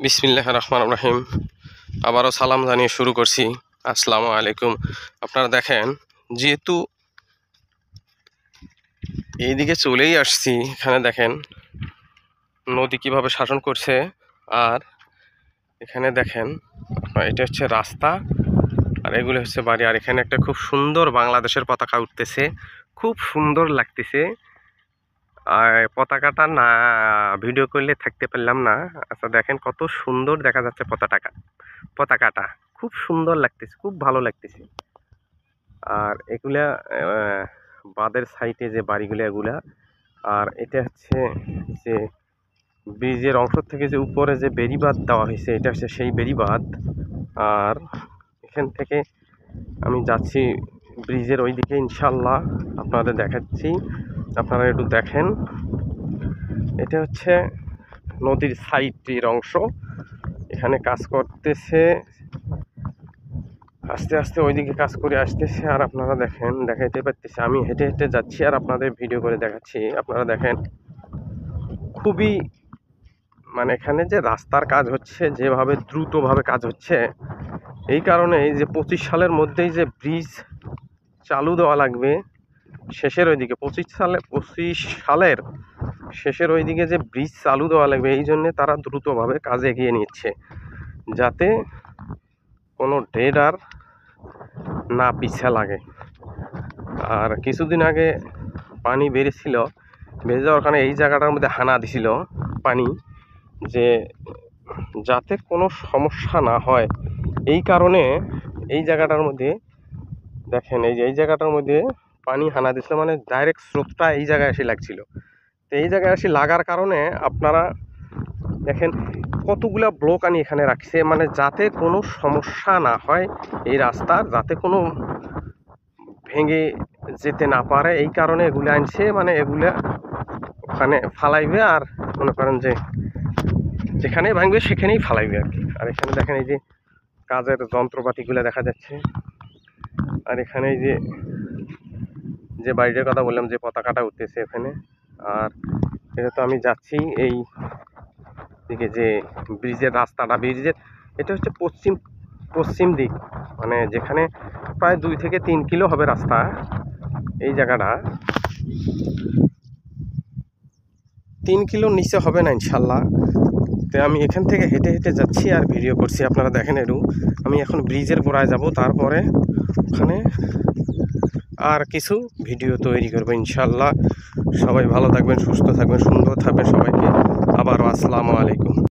বিসমিল্লাহির রহমানির রহিম। আবারও সালাম জানিয়ে শুরু করছি। আসসালামু আলাইকুম। আপনারা দেখেন, যেহেতু এইদিকে চলেই আসছি, এখানে দেখেন নদী কিভাবে শাসন করছে। আর এখানে দেখেন এটা হচ্ছে রাস্তা, আর এগুলো হচ্ছে বাড়ি। আর এখানে একটা খুব সুন্দর বাংলাদেশের পতাকা উঠতেছে, খুব সুন্দর লাগতেছে। আর পতাকাটা না ভিডিও করলে থাকতে পারলাম না। আচ্ছা দেখেন কত সুন্দর দেখা যাচ্ছে পতাকাটা খুব সুন্দর লাগতেছে, খুব ভালো লাগতেছে। আর এগুলা বাঁধের সাইডে যে বাড়িগুলো এগুলা। আর এটা হচ্ছে যে ব্রিজের অংশ থেকে যে উপরে যে বেড়িবাঁধ দেওয়া হয়েছে, এটা হচ্ছে সেই বেড়িবাঁধ। আর এখান থেকে আমি যাচ্ছি ব্রিজের ওইদিকে, ইনশাল্লাহ আপনাদের দেখাচ্ছি, আপনারা একটু দেখেন। এটা হচ্ছে নদীর সাইডের অংশ, এখানে কাজ করতেছে, আস্তে আস্তে ওইদিকে কাজ করে আসতেছে। আর আপনারা দেখেন, দেখাইতে পারতেছি, আমি হেঁটে হেঁটে যাচ্ছি আর আপনাদের ভিডিও করে দেখাচ্ছি। আপনারা দেখেন খুবই মানে এখানে যে রাস্তার কাজ হচ্ছে, যেভাবে দ্রুতভাবে কাজ হচ্ছে, এই কারণে এই যে 25 সালের মধ্যেই যে ব্রিজ চালু দেওয়া লাগবে শেষের ওইদিকে, 25 সালের শেষের ওইদিকে যে ব্রিজ চালু দেওয়া লাগবে, এই জন্যে তারা দ্রুতভাবে কাজ এগিয়ে নিচ্ছে, যাতে কোনো ডেড আর না পিছা লাগে। আর কিছুদিন আগে পানি বেড়েছিল, বেড়ে যাওয়ার কারণে এই জায়গাটার মধ্যে হানা দিছিল পানি, যে যাতে কোনো সমস্যা না হয়। এই কারণে এই জায়গাটার মধ্যে দেখেন, এই জায়গাটার মধ্যে পানি হানা দিছিল, মানে ডাইরেক্ট স্রোতটা এই জায়গায় এসে লাগছিল। তো এই জায়গায় এসে লাগার কারণে আপনারা দেখেন কতগুলা ব্লক আনি এখানে রাখছে, মানে যাতে কোনো সমস্যা না হয় এই রাস্তার, যাতে কোনো ভেঙে যেতে না পারে। এই কারণে এগুলো আনছে, মানে এগুলা ওখানে ফালাইবে, আর মনে করেন যে যেখানেই ভাঙবে সেখানেই ফালাইবে আর কি। আর এখানে দেখেন এই যে কাজের যন্ত্রপাতিগুলো দেখা যাচ্ছে। আর এখানে এই যে বাড়িটার কথা বললাম, যে পতাকাটা উঠতেছে এখানে। আর এটা তো আমি যাচ্ছি এই দিকে, যে ব্রিজের রাস্তাটা, ব্রিজের এটা হচ্ছে পশ্চিম দিক, মানে যেখানে প্রায় 2 থেকে 3 কিলো হবে রাস্তা। এই জায়গাটা 3 কিলোর নিচে হবে না ইনশাল্লাহ। তো আমি এখান থেকে হেঁটে হেঁটে যাচ্ছি আর ভিডিও করছি, আপনারা দেখেন একটু। আমি এখন ব্রিজের গোড়ায় যাব, তারপরে ওখানে আর কিছু ভিডিও তৈরি করবো ইনশাল্লাহ। সবাই ভালো থাকবেন, সুস্থ থাকবেন, সুন্দর থাকবেন। সবাইকে আবারও আসসালামু আলাইকুম।